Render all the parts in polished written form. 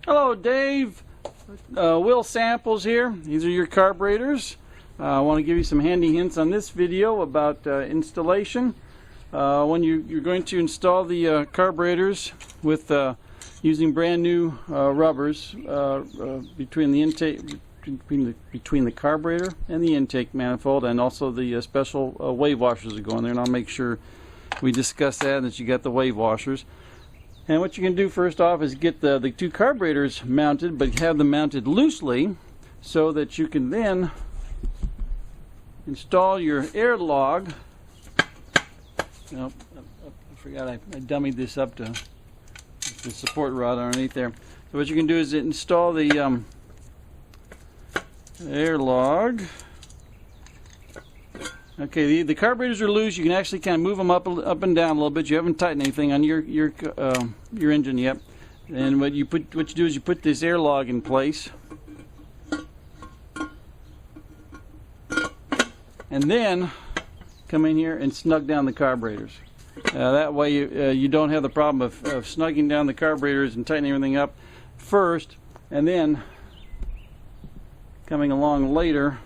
Hello, Dave. Will Samples here. These are your carburetors. I want to give you some handy hints on this video about installation. When you're going to install the carburetors with using brand new rubbers between the intake, between the carburetor and the intake manifold, and also the special wave washers that go in there, and I'll make sure we discuss that and that you got the wave washers. And what you can do first off is get the two carburetors mounted, but have them mounted loosely so that you can then install your air log. Nope, I forgot I dummied this up to the support rod underneath there. So what you can do is install the air log. Okay, the carburetors are loose. You can actually kind of move them up and down a little bit. You haven't tightened anything on your engine yet. And what you do is you put this air log in place, and then come in here and snug down the carburetors. That way you don't have the problem of snugging down the carburetors and tightening everything up first, and then coming along later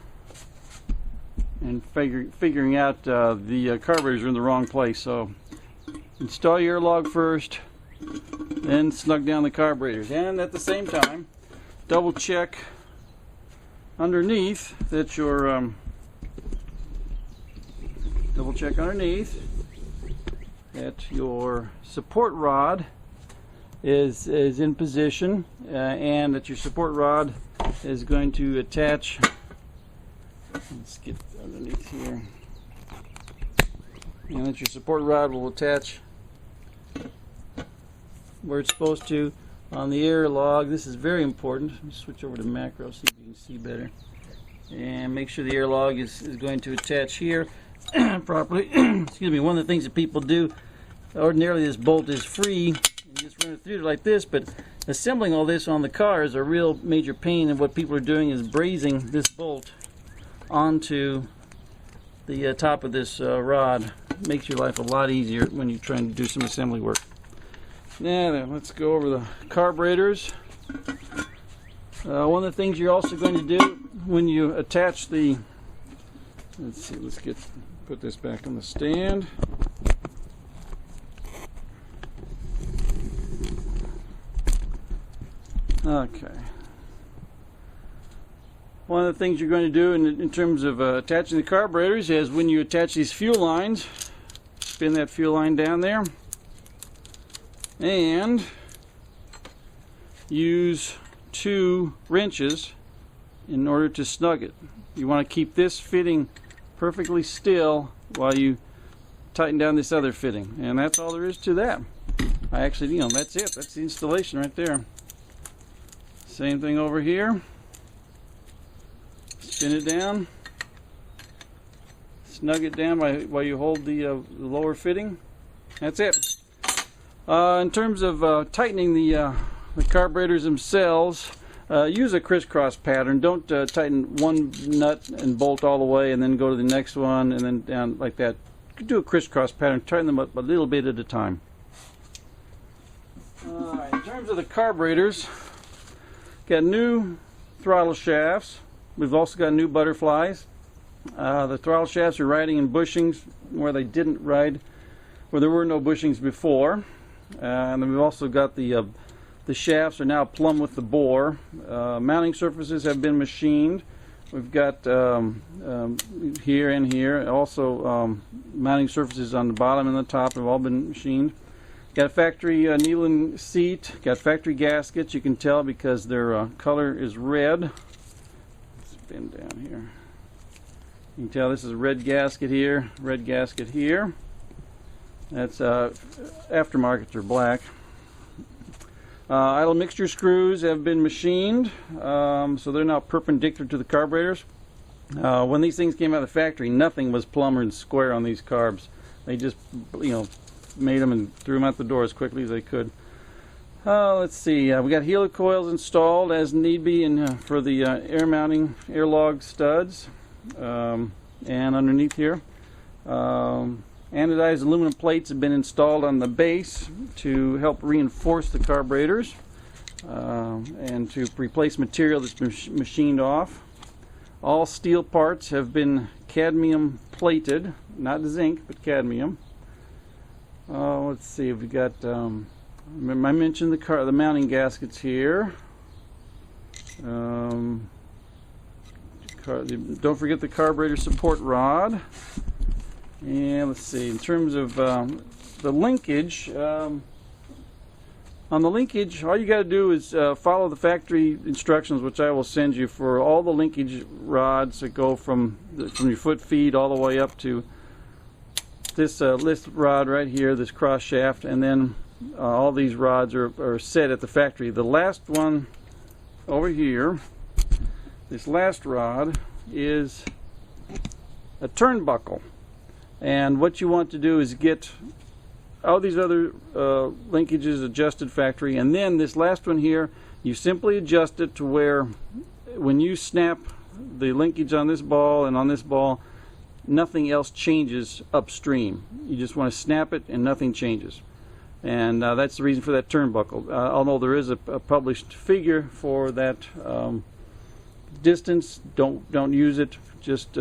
and figuring out the carburetors are in the wrong place. So install your air log first, then snug down the carburetors, and at the same time double check underneath that your support rod is in position, and that your support rod is going to attach. Let's get underneath here. And that your support rod will attach where it's supposed to on the air log. This is very important. Let me switch over to macro so you can see better. And make sure the air log is going to attach here properly. Excuse me. One of the things that people do, ordinarily this bolt is free and you just run it through like this, but assembling all this on the car is a real major pain, and what people are doing is brazing this bolt onto the top of this rod. It makes your life a lot easier when you're trying to do some assembly work. Now then, let's go over the carburetors. One of the things you're also going to do when you attach the, let's see, put this back on the stand. Okay. One of the things you're going to do in terms of attaching the carburetors is when you attach these fuel lines, spin that fuel line down there and use 2 wrenches in order to snug it. You want to keep this fitting perfectly still while you tighten down this other fitting, and that's all there is to that. That's it. That's the installation right there. Same thing over here. Spin it down, snug it down while you hold the lower fitting. That's it. In terms of tightening the carburetors themselves, use a crisscross pattern. Don't tighten one nut and bolt all the way and then go to the next one and then down like that. You can do a crisscross pattern. Tighten them up a little bit at a time. In terms of the carburetors, got new throttle shafts. We've also got new butterflies. The throttle shafts are riding in bushings where they didn't ride, where there were no bushings before. And then we've also got the shafts are now plumb with the bore. Mounting surfaces have been machined. We've got here and here. Also mounting surfaces on the bottom and the top have all been machined. Got a factory Neyland seat. Got factory gaskets. You can tell because their color is red. Spin down here. You can tell this is a red gasket here, red gasket here. That's aftermarkets are black. Idle mixture screws have been machined, so they're now perpendicular to the carburetors. When these things came out of the factory, nothing was plumb and square on these carbs. They just, made them and threw them out the door as quickly as they could. Let's see. We got helicoils installed as need be for the air mounting air log studs, and underneath here. Anodized aluminum plates have been installed on the base to help reinforce the carburetors. and to replace material that's been machined off. All steel parts have been cadmium plated, not zinc, but cadmium. Let's see, we've got, I mentioned the mounting gaskets here. Don't forget the carburetor support rod. And let's see, in terms of the linkage, on the linkage, all you got to do is follow the factory instructions, which I will send you, for all the linkage rods that go from your foot feed all the way up to this list rod right here, this cross shaft, and then all these rods are set at the factory. The last one over here, this last rod, is a turnbuckle, and what you want to do is get all these other linkages adjusted factory, and then this last one here, you simply adjust it to where when you snap the linkage on this ball and on this ball, nothing else changes upstream. You just want to snap it and nothing changes. And that's the reason for that turnbuckle. Although there is a published figure for that distance, don't use it. Just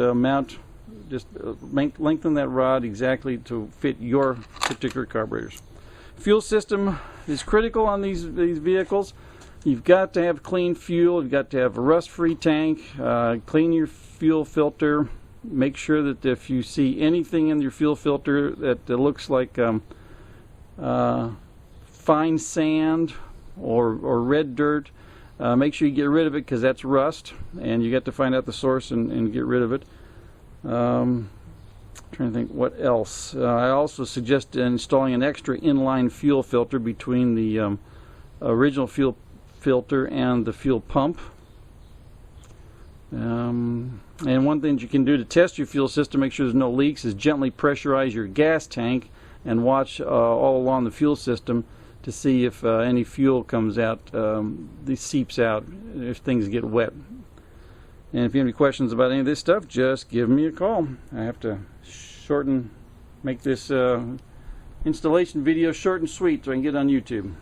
lengthen that rod exactly to fit your particular carburetors. Fuel system is critical on these vehicles. You've got to have clean fuel. You've got to have a rust-free tank. Clean your fuel filter. Make sure that if you see anything in your fuel filter that looks like fine sand or red dirt, make sure you get rid of it, because that's rust, and you got to find out the source and get rid of it. Trying to think what else. I also suggest installing an extra inline fuel filter between the original fuel filter and the fuel pump. And one thing you can do to test your fuel system, make sure there's no leaks, is gently pressurize your gas tank and watch all along the fuel system to see if any fuel comes out, seeps out if things get wet. And if you have any questions about any of this stuff, just give me a call. I have to make this installation video short and sweet so I can get it on YouTube.